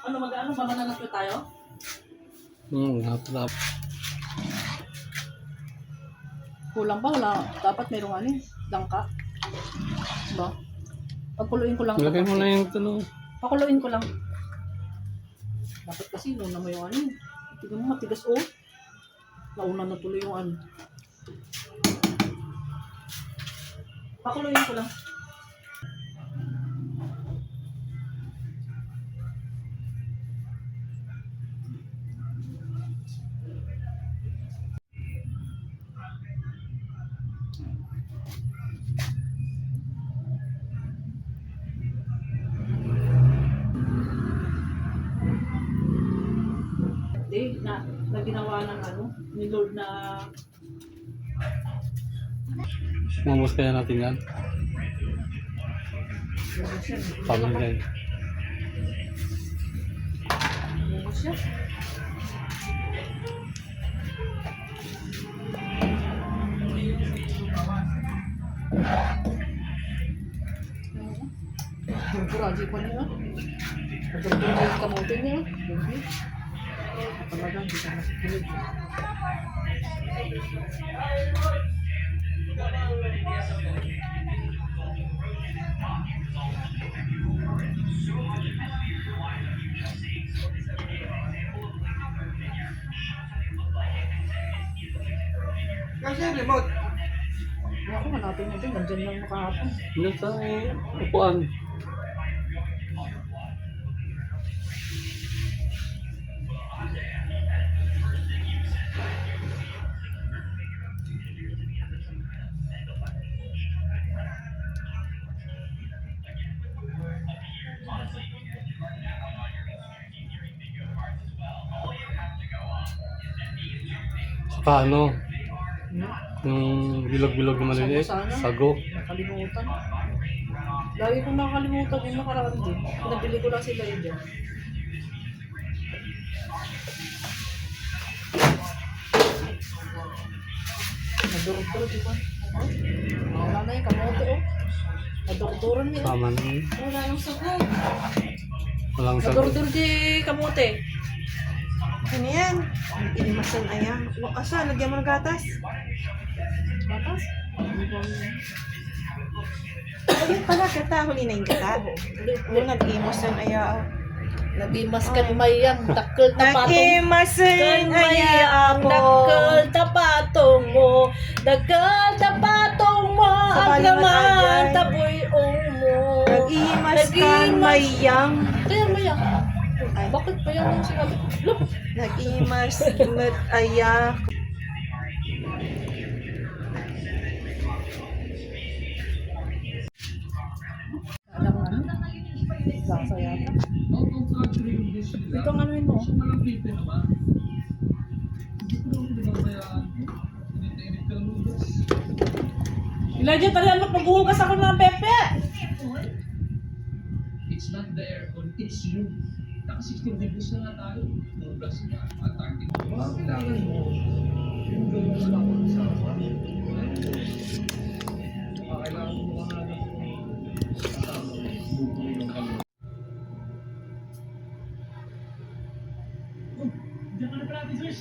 Ano mag-ano ba mananatyo tayo? Hap. Kulang pa, wala. Dapat merong ano, langka. Diba? Pagkuluin ko lang. Lagay mo na yung tanong. Pakuluin ko lang. Dapat kasi nuna mo yung ano. Tignan mo matigas oh. Nauna na tuloy yung ano. Pakuluin ko lang. Na ginawa ng ano, ni Lord na Mamos kaya natin yan. Pamilya. bumos siya. Kuraji pa niya. Pagdating yung kamote niya. Talagang hindi ka nasikinig. Kasi yung remote. Ako, hanapin natin. Nandyan lang nakahapon. Ano sa upuan? Paano? Yung bilog-bilog na maliliit. Sago. Nakalimutan. Lagi kong nakalimutan yung nakaraan din. Pinabili ko lang sila yun dyan. Nadurog-durog di ba? Wala na yung kamote oh. Nadurog-durog niya. Tama na yun. Wala yung sago. Walang sago. Nadurog-durog di kamote. Ano yan? Inimasan ayan. Asa, lagyan mo ng gatas. Batas? Ayun pala, kata. Huli na yung kata. Oo, nag-imasan aya. Nagimas ka mayang dakkel na patong. Nag-imasan aya ako. Dakkel na patong mo. Dakkel na patong mo. Sa Ang baliman laman ajay. taboy-ong mo. Nag-imas ka mayang. Kaya mayang. Ay, bakit pa yan ang sinabi? Look! Nag-imas mat aya. Alam mo ano? Lasa yata. Ito ang ano yun mo? Elijah, talihan mo paghuhugas ako ng pepe! It's not the aircon, it's you. Naka 16 degrees na nga tayo. Plus na, Antarctic. Mga kailangan mo, yung gawin mo lang sa kailangan mo mga kasama, bubuli ng kanya. Diyan ka na pala, Jesus!